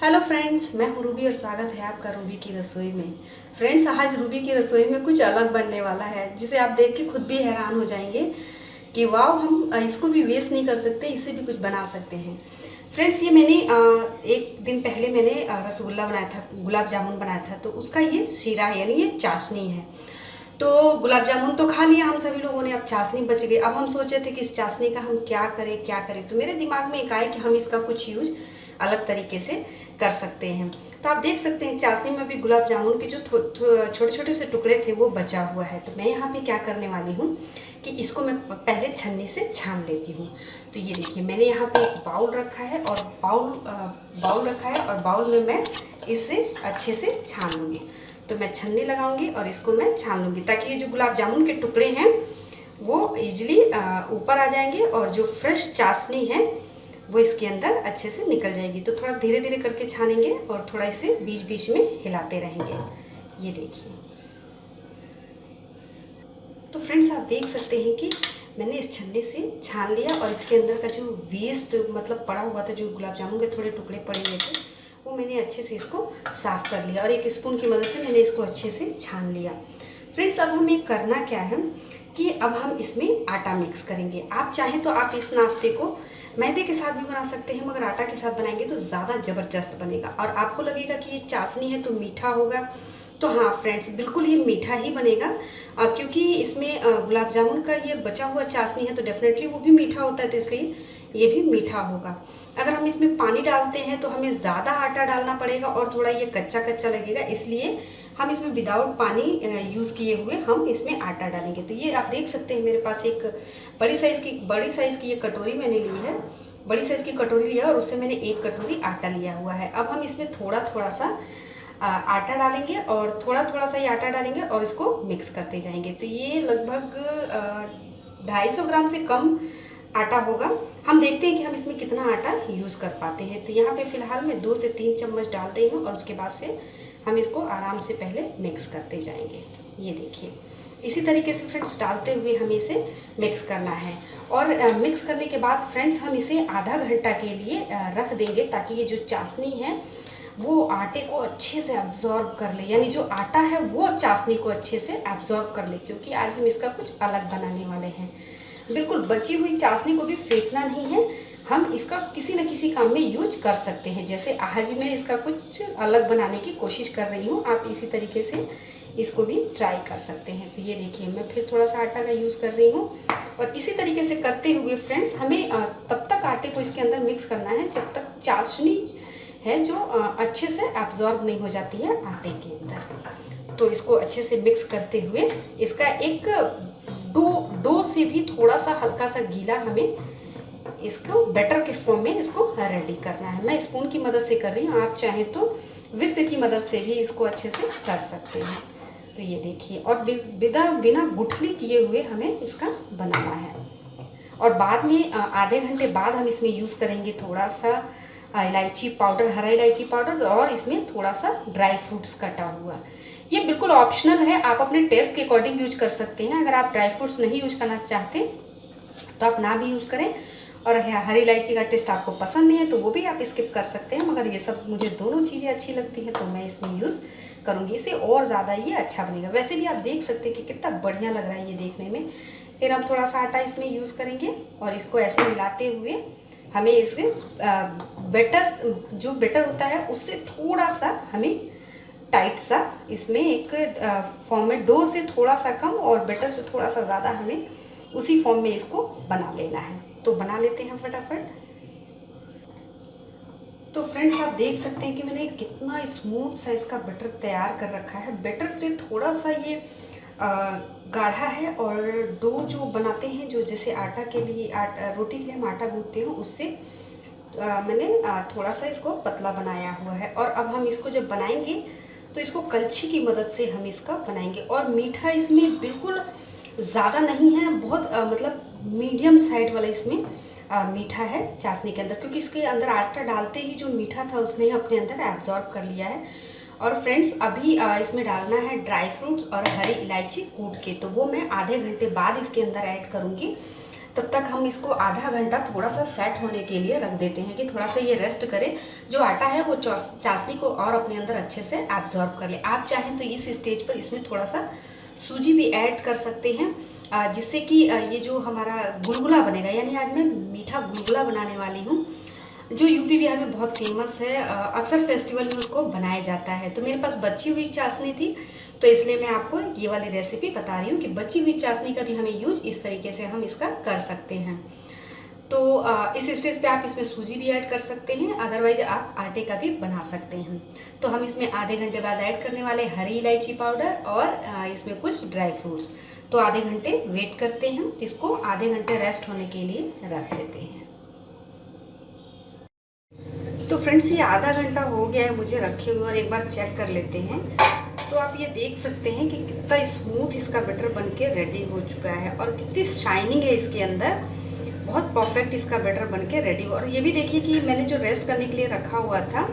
Hello friends, मैं हूँ Ruby और स्वागत है आपका रूबी की रसोई में। फ्रेंड्स, आज रूबी की रसोई में कुछ अलग बनने वाला है जिसे आप देख के खुद भी हैरान हो जाएंगे कि वाह, हम इसको भी वेस्ट नहीं कर सकते, इसे भी कुछ बना सकते हैं। फ्रेंड्स, ये मैंने एक दिन पहले मैंने रसगुल्ला बनाया था, गुलाब जामुन बनाया था, तो उसका ये शीरा है, यानी ये चाशनी है। तो गुलाब जामुन तो खा लिया हम सभी लोगों ने, अब चाशनी बच गई। अब हम सोचे थे कि इस चाशनी का हम क्या करें, तो मेरे दिमाग में एक आया कि हम इसका कुछ यूज अलग तरीके से कर सकते हैं। तो आप देख सकते हैं चाशनी में भी गुलाब जामुन के जो छोटे छोटे से टुकड़े थे वो बचा हुआ है। तो मैं यहाँ पे क्या करने वाली हूँ कि इसको मैं पहले छन्नी से छान लेती हूँ। तो ये देखिए, मैंने यहाँ पे एक बाउल रखा है और बाउल रखा है और बाउल में मैं इसे अच्छे से छान लूँगी। तो मैं छन्नी लगाऊंगी और इसको मैं छान लूँगी ताकि ये जो गुलाब जामुन के टुकड़े हैं वो इजीली ऊपर आ जाएंगे और जो फ्रेश चाशनी है वो इसके अंदर अच्छे से निकल जाएगी। तो थोड़ा धीरे धीरे करके छानेंगे और थोड़ा इसे बीच बीच में हिलाते रहेंगे। ये देखिए, तो फ्रेंड्स आप देख सकते हैं कि मैंने इस छन्नी से छान लिया और इसके अंदर का जो वेस्ट मतलब पड़ा हुआ था, जो गुलाब जामुन के थोड़े टुकड़े पड़े हुए थे, वो मैंने अच्छे से इसको साफ़ कर लिया और एक स्पून की मदद से मैंने इसको अच्छे से छान लिया। फ्रेंड्स, अब हमें करना क्या है कि अब हम इसमें आटा मिक्स करेंगे। आप चाहें तो आप इस नाश्ते को मैदे के साथ भी बना सकते हैं, मगर आटा के साथ बनाएंगे तो ज़्यादा ज़बरदस्त बनेगा और आपको लगेगा कि ये चाशनी है तो मीठा होगा। तो हाँ फ्रेंड्स, बिल्कुल ये मीठा ही बनेगा क्योंकि इसमें गुलाब जामुन का ये बचा हुआ चाशनी है तो डेफिनेटली वो भी मीठा होता है, तो इसलिए ये भी मीठा होगा। अगर हम इसमें पानी डालते हैं तो हमें ज़्यादा आटा डालना पड़ेगा और थोड़ा ये कच्चा कच्चा लगेगा, इसलिए हम इसमें विदाउट पानी यूज़ किए हुए हम इसमें आटा डालेंगे। तो ये आप देख सकते हैं मेरे पास एक बड़ी साइज़ की ये कटोरी मैंने ली है, बड़ी साइज़ की कटोरी लिया और उससे मैंने 1 कटोरी आटा लिया हुआ है। अब हम इसमें थोड़ा थोड़ा सा आटा डालेंगे और थोड़ा थोड़ा सा ये आटा डालेंगे और इसको मिक्स करते जाएंगे। तो ये लगभग 250 ग्राम से कम आटा होगा। हम देखते हैं कि हम इसमें कितना आटा यूज़ कर पाते हैं। तो यहाँ पे फ़िलहाल मैं 2 से 3 चम्मच डाल रही हूँ और उसके बाद से हम इसको आराम से पहले मिक्स करते जाएंगे। ये देखिए, इसी तरीके से फ्रेंड्स डालते हुए हमें इसे मिक्स करना है और मिक्स करने के बाद फ्रेंड्स हम इसे आधा घंटा के लिए रख देंगे ताकि ये जो चाशनी है वो आटे को अच्छे से एब्जॉर्ब कर ले, यानी जो आटा है वो चाशनी को अच्छे से एब्जॉर्ब कर ले, क्योंकि आज हम इसका कुछ अलग बनाने वाले हैं। बिल्कुल बची हुई चाशनी को भी फेंकना नहीं है, हम इसका किसी न किसी काम में यूज कर सकते हैं। जैसे आज मैं इसका कुछ अलग बनाने की कोशिश कर रही हूँ, आप इसी तरीके से इसको भी ट्राई कर सकते हैं। तो ये देखिए, मैं फिर थोड़ा सा आटा का यूज़ कर रही हूँ और इसी तरीके से करते हुए फ्रेंड्स हमें तब तक आटे को इसके अंदर मिक्स करना है जब तक चाशनी है जो अच्छे से एब्जॉर्ब नहीं हो जाती है आटे के अंदर। तो इसको अच्छे से मिक्स करते हुए इसका एक डो से भी थोड़ा सा हल्का सा गीला हमें इसको बैटर के फॉर्म में इसको रेडी करना है। मैं स्पून की मदद से कर रही हूँ, आप चाहें तो विस्क की मदद से भी इसको अच्छे से कर सकते हैं। तो ये देखिए, और बिना गुठली किए हुए हमें इसका बनाना है और बाद में आधे घंटे बाद हम इसमें यूज़ करेंगे थोड़ा सा इलायची पाउडर, हरा इलायची पाउडर, और इसमें थोड़ा सा ड्राई फ्रूट्स कटा हुआ। ये बिल्कुल ऑप्शनल है, आप अपने टेस्ट के अकॉर्डिंग यूज कर सकते हैं। अगर आप ड्राई फ्रूट्स नहीं यूज करना चाहते तो आप ना भी यूज़ करें, और हरी इलायची का टेस्ट आपको पसंद नहीं है तो वो भी आप स्किप कर सकते हैं, मगर ये सब मुझे दोनों चीज़ें अच्छी लगती हैं तो मैं इसमें यूज़ करूँगी। इससे और ज़्यादा ये अच्छा बनेगा। वैसे भी आप देख सकते हैं कि कितना बढ़िया लग रहा है ये देखने में। फिर हम थोड़ा सा आटा इसमें यूज़ करेंगे और इसको ऐसे मिलाते हुए हमें इसके जो बैटर होता है उससे थोड़ा सा हमें टाइट सा इसमें एक फॉर्म में, डो से थोड़ा सा कम और बैटर से थोड़ा सा ज़्यादा हमें उसी फॉर्म में इसको बना लेना है। तो बना लेते हैं फटाफट। तो फ्रेंड्स आप देख सकते हैं कि मैंने कितना स्मूथ सा इसका बैटर तैयार कर रखा है। बैटर से थोड़ा सा ये गाढ़ा है और डो जो बनाते हैं, जो जैसे आटा के लिए रोटी के लिए हम आटा गूंथते हैं, उससे मैंने थोड़ा सा इसको पतला बनाया हुआ है। और अब हम इसको जब बनाएंगे तो इसको कलछी की मदद से हम इसका बनाएंगे। और मीठा इसमें बिल्कुल ज़्यादा नहीं है, बहुत मतलब मीडियम साइड वाला इसमें मीठा है चाशनी के अंदर, क्योंकि इसके अंदर आटा डालते ही जो मीठा था उसने अपने अंदर एब्जॉर्ब कर लिया है। और फ्रेंड्स अभी इसमें डालना है ड्राई फ्रूट्स और हरी इलायची कूट के, तो वो मैं आधे घंटे बाद इसके अंदर ऐड करूँगी तब तक हम इसको आधा घंटा थोड़ा सा सेट होने के लिए रख देते हैं कि थोड़ा सा ये रेस्ट करे, जो आटा है वो चाशनी को और अपने अंदर अच्छे से एब्जॉर्ब कर ले। आप चाहें तो इस स्टेज पर इसमें थोड़ा सा सूजी भी ऐड कर सकते हैं, जिससे कि ये जो हमारा गुलगुला बनेगा, यानी आज मैं मीठा गुलगुला बनाने वाली हूँ, जो यूपी बिहार में बहुत फेमस है। अक्सर फेस्टिवल में उसको बनाया जाता है। तो मेरे पास बची हुई चाशनी थी, तो इसलिए मैं आपको ये वाली रेसिपी बता रही हूँ कि बची हुई चाशनी का भी हमें यूज इस तरीके से हम इसका कर सकते हैं। तो इस स्टेज पे आप इसमें सूजी भी ऐड कर सकते हैं, अदरवाइज आप आटे का भी बना सकते हैं। तो हम इसमें आधे घंटे बाद ऐड करने वाले हरी इलायची पाउडर और इसमें कुछ ड्राई फ्रूट्स। तो आधे घंटे वेट करते हैं, इसको आधे घंटे रेस्ट होने के लिए रख देते हैं। तो फ्रेंड्स ये आधा घंटा हो गया है मुझे रखे हुए, और एक बार चेक कर लेते हैं। तो आप ये देख सकते हैं कि कितना स्मूथ इसका बैटर बनके रेडी हो चुका है और कितनी शाइनिंग है इसके अंदर। बहुत परफेक्ट इसका बैटर बनके रेडी हो। और ये भी देखिए कि मैंने जो रेस्ट करने के लिए रखा हुआ था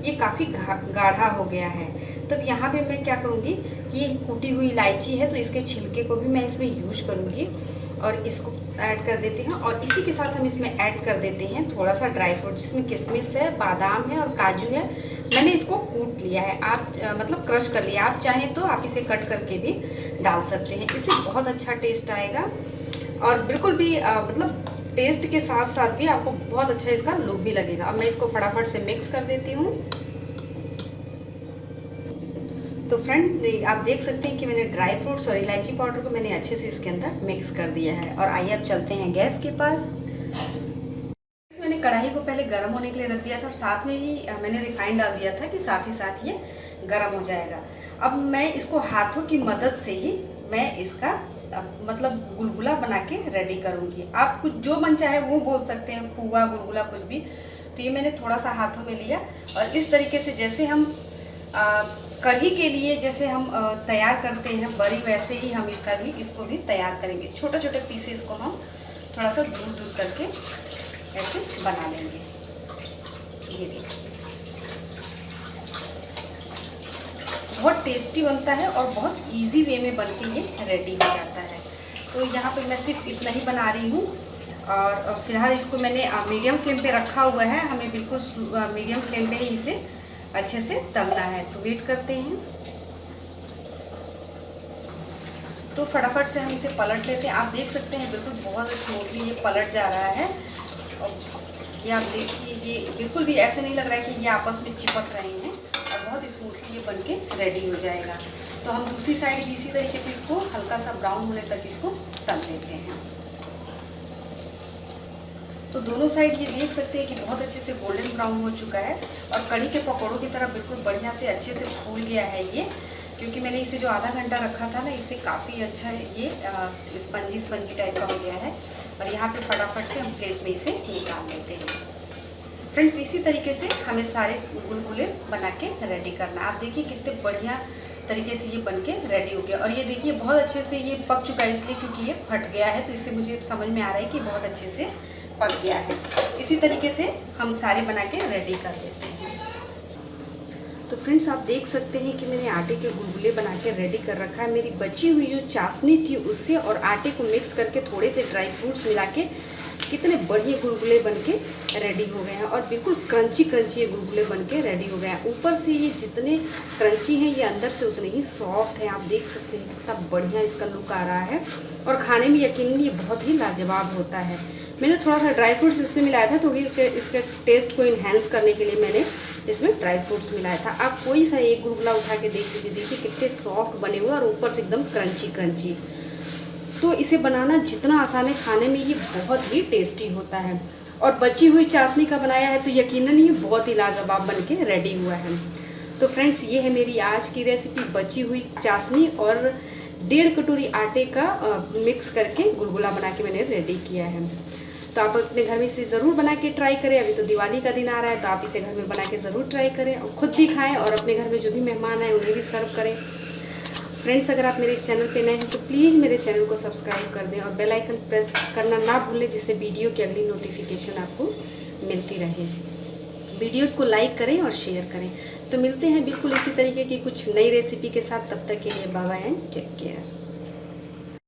ये काफ़ी गाढ़ा हो गया है। तब यहाँ पे मैं क्या करूँगी कि ये कूटी हुई इलायची है तो इसके छिलके को भी मैं इसमें यूज करूँगी और इसको ऐड कर देते हैं। और इसी के साथ हम इसमें ऐड कर देते हैं थोड़ा सा ड्राई फ्रूट, जिसमें किशमिश है, बादाम है और काजू है। मैंने इसको कूट लिया है, आप मतलब क्रश कर लिया। आप चाहें तो आप इसे कट करके भी डाल सकते हैं, इससे बहुत अच्छा टेस्ट आएगा और बिल्कुल भी मतलब टेस्ट के साथ साथ भी आपको बहुत अच्छा इसका लुक भी लगेगा। अब मैं इसको फटाफट से मिक्स कर देती हूँ। तो फ्रेंड आप देख सकते हैं कि मैंने ड्राई फ्रूट्स और इलायची पाउडर को मैंने अच्छे से इसके अंदर मिक्स कर दिया है। और आइए अब चलते हैं गैस के पास। मैंने कढ़ाई को पहले गर्म होने के लिए रख दिया था और साथ में ही मैंने रिफाइंड डाल दिया था कि साथ ही साथ ये गर्म हो जाएगा। अब मैं इसको हाथों की मदद से ही मैं इसका मतलब गुलगुला बना के रेडी करूँगी। आप कुछ जो मन चाहे वो बोल सकते हैं, पुआ, गुलगुला, कुछ भी। तो ये मैंने थोड़ा सा हाथों में लिया और इस तरीके से जैसे हम कढ़ी के लिए जैसे हम तैयार करते हैं बड़ी, वैसे ही हम इसको भी तैयार करेंगे। छोटे छोटे पीसेस को हम थोड़ा सा दूर दूर करके ऐसे बना लेंगे। ये देखिए बहुत टेस्टी बनता है और बहुत इजी वे में बनके ये रेडी हो जाता है। तो यहाँ पे मैं सिर्फ इतना ही बना रही हूँ और फिलहाल इसको मैंने मीडियम फ्लेम पे रखा हुआ है। हमें बिल्कुल मीडियम फ्लेम पे ही इसे अच्छे से तलना है। तो वेट करते हैं। तो फटाफट से हम इसे पलट लेते हैं। आप देख सकते हैं बिल्कुल बहुत स्मूथली ये पलट जा रहा है। और ये आप देखिए ये बिल्कुल भी ऐसे नहीं लग रहा है कि ये आपस में चिपक रहे हैं और बहुत स्मूथली ये बनके रेडी हो जाएगा। तो हम दूसरी साइड भी इसी तरीके से इसको हल्का सा ब्राउन होने तक इसको तल देते हैं। तो दोनों साइड ये देख सकते हैं कि बहुत अच्छे से गोल्डन ब्राउन हो चुका है और कढ़ी के पकौड़ों की तरह बिल्कुल बढ़िया से अच्छे से फूल गया है ये। क्योंकि मैंने इसे जो आधा घंटा रखा था ना, इससे काफ़ी अच्छा ये स्पंजी टाइप का हो गया है। और यहाँ पे फटाफट से हम प्लेट में इसे निकाल लेते हैं। फ्रेंड्स इसी तरीके से हमें सारे गुलगुले बना के रेडी करना। आप देखिए कितने बढ़िया तरीके से ये बन के रेडी हो गया। और ये देखिए बहुत अच्छे से ये पक चुका है, इसलिए क्योंकि ये फट गया है। तो इससे मुझे समझ में आ रहा है कि बहुत अच्छे से पक गया है। इसी तरीके से हम सारे बना के रेडी कर देते हैं। तो फ्रेंड्स आप देख सकते हैं कि मैंने आटे के गुलगुले बना के रेडी कर रखा है। मेरी बची हुई जो चाशनी थी उससे और आटे को मिक्स करके थोड़े से ड्राई फ्रूट्स मिला के कितने बढ़िया गुलगुले बनके रेडी हो गए हैं और बिल्कुल क्रंची क्रंची ये गुलगुले बनके रेडी हो गए हैं। ऊपर से ये जितने क्रंची हैं ये अंदर से उतने ही सॉफ्ट हैं। आप देख सकते हैं कितना बढ़िया इसका लुक आ रहा है और खाने में यकीनन ये बहुत ही लाजवाब होता है। मैंने थोड़ा सा ड्राई फ्रूट्स इसमें मिलाया था, तो इसके टेस्ट को इन्हेंस करने के लिए मैंने इसमें ड्राई फ्रूट्स मिलाया था। आप कोई सा एक गुलगुला उठा के देख लीजिए, देखिए कितने सॉफ्ट बने हुए और ऊपर से एकदम क्रंची क्रंची। तो इसे बनाना जितना आसान है, खाने में ये बहुत ही टेस्टी होता है। और बची हुई चाशनी का बनाया है तो यकीनन ये बहुत ही लाजवाब बन के रेडी हुआ है। तो फ्रेंड्स ये है मेरी आज की रेसिपी, बची हुई चाशनी और 1.5 कटोरी आटे का मिक्स करके गुलगुला बना के मैंने रेडी किया है। तो आप अपने घर में इसे ज़रूर बना के ट्राई करें। अभी तो दिवाली का दिन आ रहा है तो आप इसे घर में बना के ज़रूर ट्राई करें और ख़ुद भी खाएं और अपने घर में जो भी मेहमान आए उन्हें भी सर्व करें। फ्रेंड्स अगर आप मेरे इस चैनल पे नए हैं तो प्लीज़ मेरे चैनल को सब्सक्राइब कर दें और बेल आइकन प्रेस करना ना भूलें, जिससे वीडियो की अगली नोटिफिकेशन आपको मिलती रहे। वीडियोस को लाइक करें और शेयर करें। तो मिलते हैं बिल्कुल इसी तरीके की कुछ नई रेसिपी के साथ। तब तक के लिए bye bye and take care.